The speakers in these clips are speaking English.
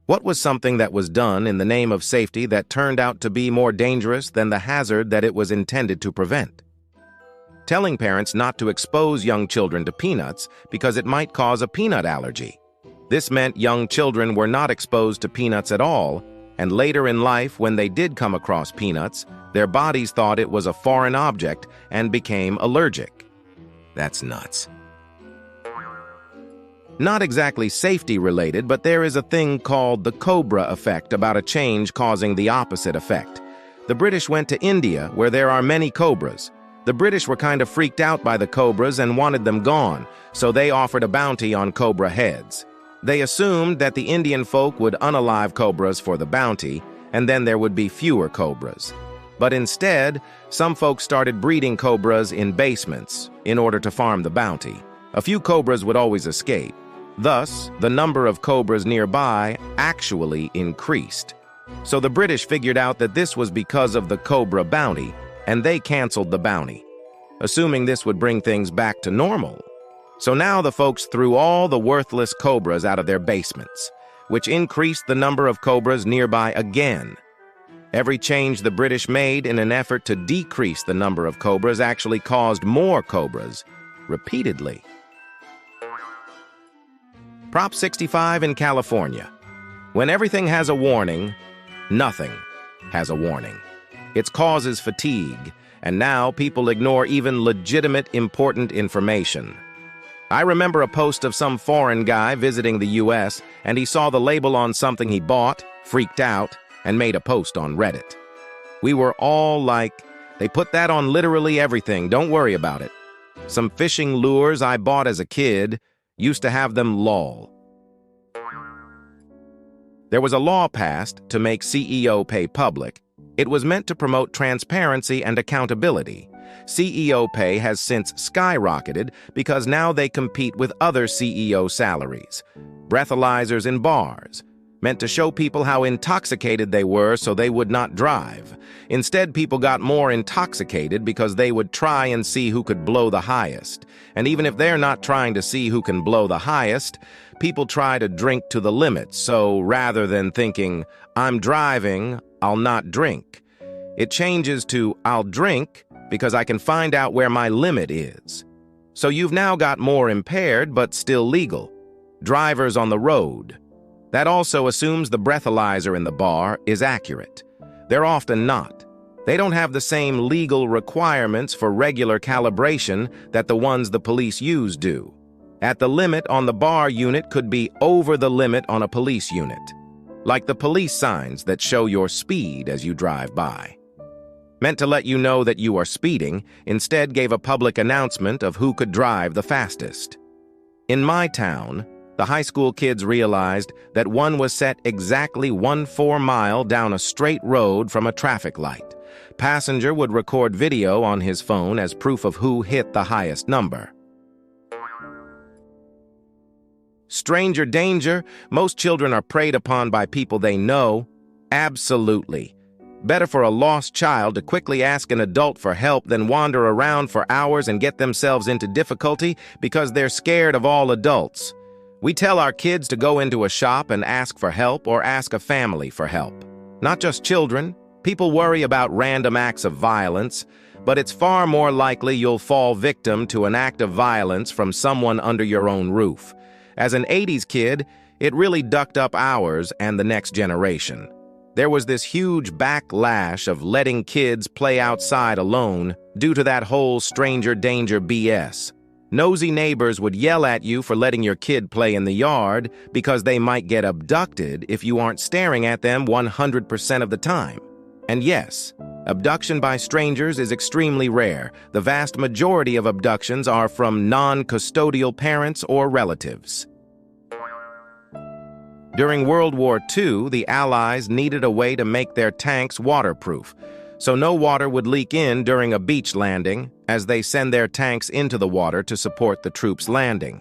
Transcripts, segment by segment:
What was something that was done in the name of safety that turned out to be more dangerous than the hazard that it was intended to prevent? Telling parents not to expose young children to peanuts because it might cause a peanut allergy. This meant young children were not exposed to peanuts at all, and later in life, when they did come across peanuts, their bodies thought it was a foreign object and became allergic. That's nuts. Not exactly safety-related, but there is a thing called the cobra effect about a change causing the opposite effect. The British went to India, where there are many cobras. The British were kind of freaked out by the cobras and wanted them gone, so they offered a bounty on cobra heads. They assumed that the Indian folk would unalive cobras for the bounty, and then there would be fewer cobras. But instead, some folks started breeding cobras in basements in order to farm the bounty. A few cobras would always escape. Thus, the number of cobras nearby actually increased. So the British figured out that this was because of the cobra bounty, and they canceled the bounty, assuming this would bring things back to normal. So now the folks threw all the worthless cobras out of their basements, which increased the number of cobras nearby again. Every change the British made in an effort to decrease the number of cobras actually caused more cobras, repeatedly. Prop 65 in California. When everything has a warning, nothing has a warning. It causes fatigue, and now people ignore even legitimate, important information. I remember a post of some foreign guy visiting the US, and he saw the label on something he bought, freaked out, and made a post on Reddit. We were all like, they put that on literally everything, don't worry about it. Some fishing lures I bought as a kid used to have them lol. There was a law passed to make CEO pay public. It was meant to promote transparency and accountability. CEO pay has since skyrocketed because now they compete with other CEO salaries. Breathalyzers in bars, meant to show people how intoxicated they were so they would not drive. Instead, people got more intoxicated because they would try and see who could blow the highest. And even if they're not trying to see who can blow the highest, people try to drink to the limit. So rather than thinking, I'm driving, I'll not drink, it changes to, I'll drink because I can find out where my limit is. So you've now got more impaired but still legal. Drivers on the road. That also assumes the breathalyzer in the bar is accurate. They're often not. They don't have the same legal requirements for regular calibration that the ones the police use do. At the limit on the bar unit could be over the limit on a police unit, like the police signs that show your speed as you drive by. Meant to let you know that you are speeding, instead gave a public announcement of who could drive the fastest. In my town, the high school kids realized that one was set exactly 1/4 mile down a straight road from a traffic light. Passenger would record video on his phone as proof of who hit the highest number. Stranger danger. Most children are preyed upon by people they know. Absolutely. Better for a lost child to quickly ask an adult for help than wander around for hours and get themselves into difficulty because they're scared of all adults. We tell our kids to go into a shop and ask for help or ask a family for help. Not just children. People worry about random acts of violence, but it's far more likely you'll fall victim to an act of violence from someone under your own roof. As an 80s kid, it really ducked up ours and the next generation. There was this huge backlash of letting kids play outside alone due to that whole stranger danger BS. Nosy neighbors would yell at you for letting your kid play in the yard because they might get abducted if you aren't staring at them 100% of the time. And yes, abduction by strangers is extremely rare. The vast majority of abductions are from non-custodial parents or relatives. During World War II, the Allies needed a way to make their tanks waterproof, so no water would leak in during a beach landing as they send their tanks into the water to support the troops' landing.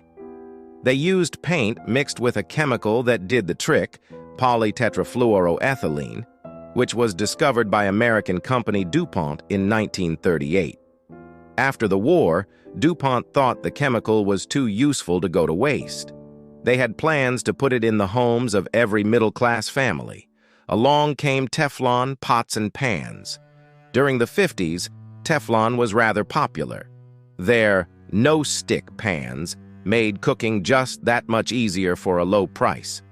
They used paint mixed with a chemical that did the trick, polytetrafluoroethylene, which was discovered by American company DuPont in 1938. After the war, DuPont thought the chemical was too useful to go to waste. They had plans to put it in the homes of every middle-class family. Along came Teflon pots and pans. During the 50s, Teflon was rather popular. Their no-stick pans made cooking just that much easier for a low price.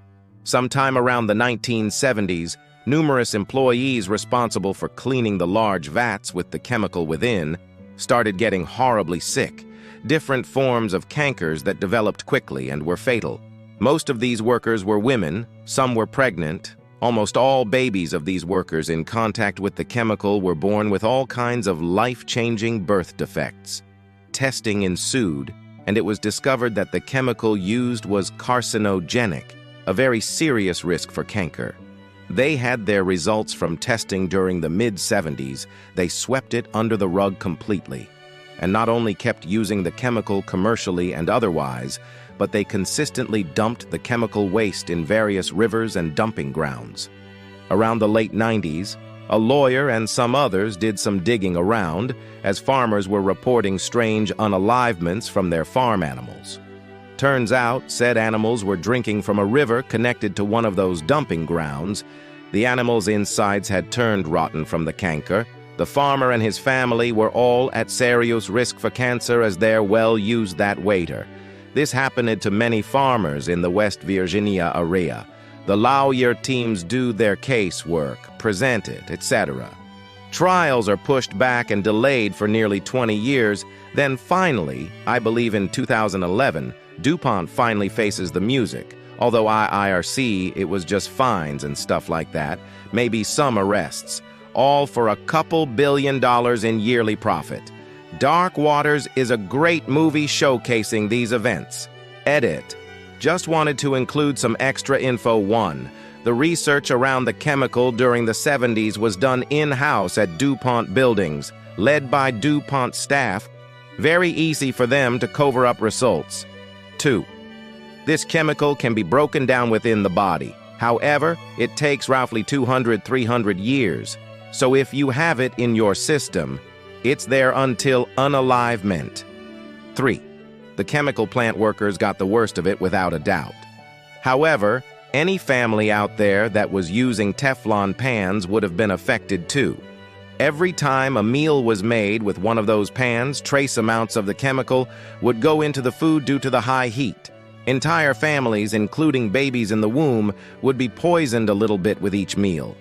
Sometime around the 1970s, numerous employees responsible for cleaning the large vats with the chemical within started getting horribly sick, different forms of cankers that developed quickly and were fatal. Most of these workers were women, some were pregnant. Almost all babies of these workers in contact with the chemical were born with all kinds of life-changing birth defects. Testing ensued, and it was discovered that the chemical used was carcinogenic, a very serious risk for canker. They had their results from testing during the mid-70s. They swept it under the rug completely, and not only kept using the chemical commercially and otherwise, but they consistently dumped the chemical waste in various rivers and dumping grounds. Around the late 90s, a lawyer and some others did some digging around as farmers were reporting strange unalivements from their farm animals. Turns out, said animals were drinking from a river connected to one of those dumping grounds. The animals' insides had turned rotten from the canker. The farmer and his family were all at serious risk for cancer as their well used that water. This happened to many farmers in the West Virginia area. The lawyer teams do their casework, present it, etc. Trials are pushed back and delayed for nearly 20 years. Then finally, I believe in 2011, DuPont finally faces the music. Although IRC, it was just fines and stuff like that, maybe some arrests, all for a couple $2 billion in yearly profit. Dark Waters is a great movie showcasing these events. Edit. Just wanted to include some extra info. 1. The research around the chemical during the 70s was done in-house at DuPont buildings, led by DuPont staff. Very easy for them to cover up results. 2. This chemical can be broken down within the body. However, it takes roughly 200-300 years. So if you have it in your system, it's there until unalivement. 3. The chemical plant workers got the worst of it without a doubt. However, any family out there that was using Teflon pans would have been affected too. Every time a meal was made with one of those pans, trace amounts of the chemical would go into the food due to the high heat. Entire families, including babies in the womb, would be poisoned a little bit with each meal.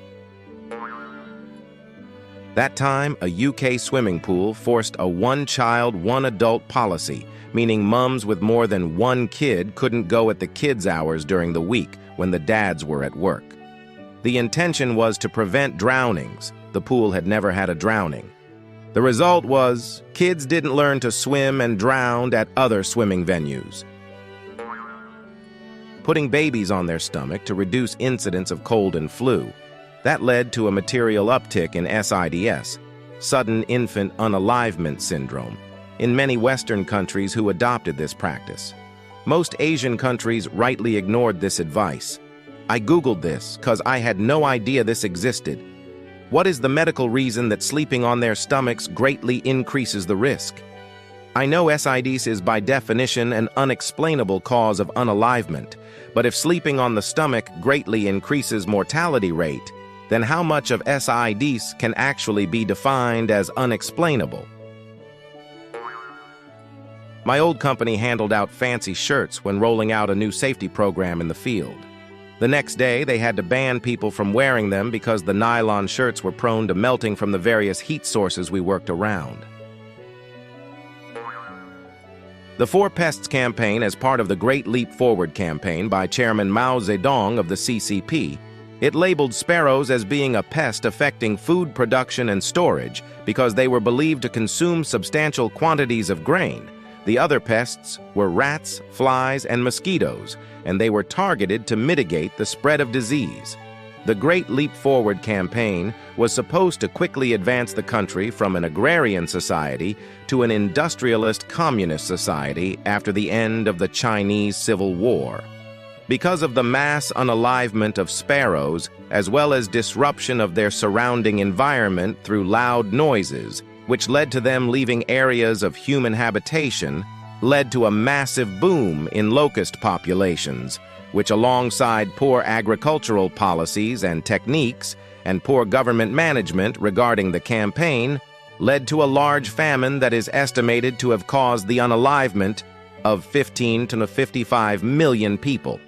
That time, a UK swimming pool forced a one-child, one-adult policy, meaning mums with more than one kid couldn't go at the kids' hours during the week when the dads were at work. The intention was to prevent drownings. The pool had never had a drowning. The result was, kids didn't learn to swim and drowned at other swimming venues. Putting babies on their stomach to reduce incidence of cold and flu. That led to a material uptick in SIDS, sudden infant unalivement syndrome, in many Western countries who adopted this practice. Most Asian countries rightly ignored this advice. I Googled this because I had no idea this existed. What is the medical reason that sleeping on their stomachs greatly increases the risk? I know SIDS is by definition an unexplainable cause of unalivement, but if sleeping on the stomach greatly increases mortality rate, then how much of SIDS can actually be defined as unexplainable? My old company handled out fancy shirts when rolling out a new safety program in the field. The next day, they had to ban people from wearing them because the nylon shirts were prone to melting from the various heat sources we worked around. The Four Pests campaign, as part of the Great Leap Forward campaign by Chairman Mao Zedong of the CCP, it labeled sparrows as being a pest affecting food production and storage because they were believed to consume substantial quantities of grain. The other pests were rats, flies, and mosquitoes, and they were targeted to mitigate the spread of disease. The Great Leap Forward campaign was supposed to quickly advance the country from an agrarian society to an industrialist communist society after the end of the Chinese Civil War. Because of the mass unalivement of sparrows, as well as disruption of their surrounding environment through loud noises, which led to them leaving areas of human habitation, led to a massive boom in locust populations, which alongside poor agricultural policies and techniques and poor government management regarding the campaign, led to a large famine that is estimated to have caused the unalivement of 15 to 55 million people.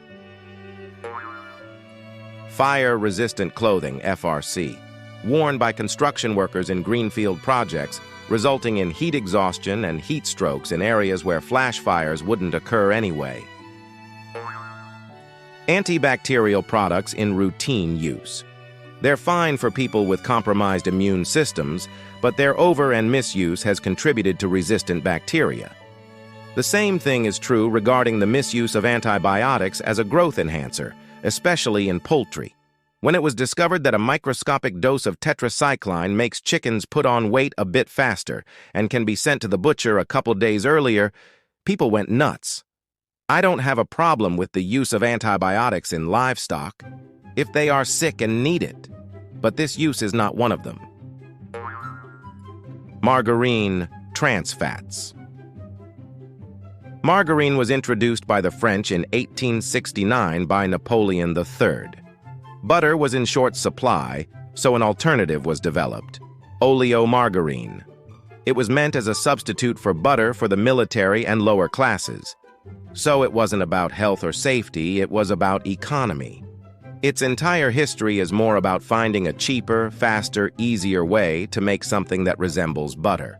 Fire-resistant clothing, FRC, worn by construction workers in greenfield projects, resulting in heat exhaustion and heat strokes in areas where flash fires wouldn't occur anyway. Antibacterial products in routine use. They're fine for people with compromised immune systems, but their over- and misuse has contributed to resistant bacteria. The same thing is true regarding the misuse of antibiotics as a growth enhancer, especially in poultry. When it was discovered that a microscopic dose of tetracycline makes chickens put on weight a bit faster and can be sent to the butcher a couple days earlier, people went nuts. I don't have a problem with the use of antibiotics in livestock if they are sick and need it, but this use is not one of them. Margarine, trans fats. Margarine was introduced by the French in 1869 by Napoleon III. Butter was in short supply, so an alternative was developed, oleomargarine. It was meant as a substitute for butter for the military and lower classes. So it wasn't about health or safety, it was about economy. Its entire history is more about finding a cheaper, faster, easier way to make something that resembles butter.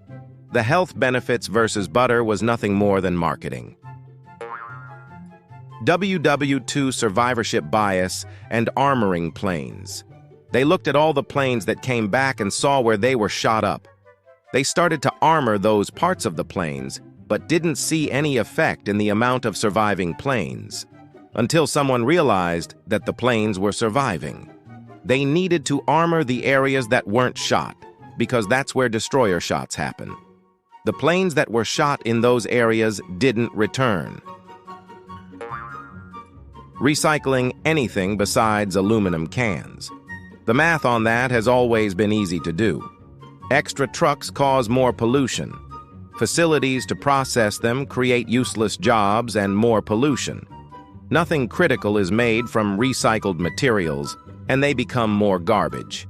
The health benefits versus butter was nothing more than marketing. WW2 survivorship bias and armoring planes. They looked at all the planes that came back and saw where they were shot up. They started to armor those parts of the planes, but didn't see any effect in the amount of surviving planes, until someone realized that the planes were surviving. They needed to armor the areas that weren't shot, because that's where destroyer shots happen. The planes that were shot in those areas didn't return. Recycling anything besides aluminum cans. The math on that has always been easy to do. Extra trucks cause more pollution. Facilities to process them create useless jobs and more pollution. Nothing critical is made from recycled materials, and they become more garbage.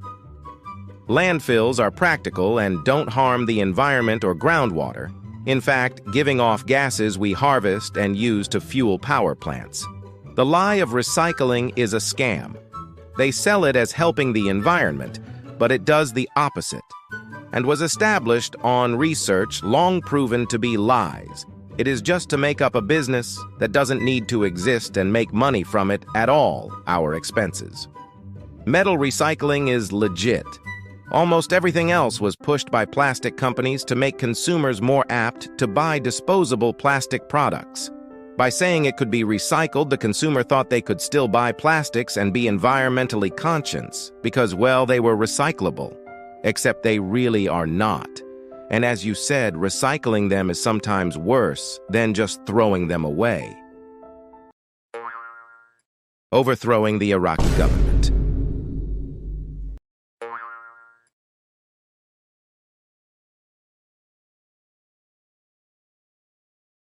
Landfills are practical and don't harm the environment or groundwater, in fact, giving off gases we harvest and use to fuel power plants. The lie of recycling is a scam. They sell it as helping the environment, but it does the opposite, and was established on research long proven to be lies. It is just to make up a business that doesn't need to exist and make money from it at all our expenses. Metal recycling is legit. Almost everything else was pushed by plastic companies to make consumers more apt to buy disposable plastic products. By saying it could be recycled, the consumer thought they could still buy plastics and be environmentally conscious because, well, they were recyclable. Except they really are not. And as you said, recycling them is sometimes worse than just throwing them away. Overthrowing the Iraqi government.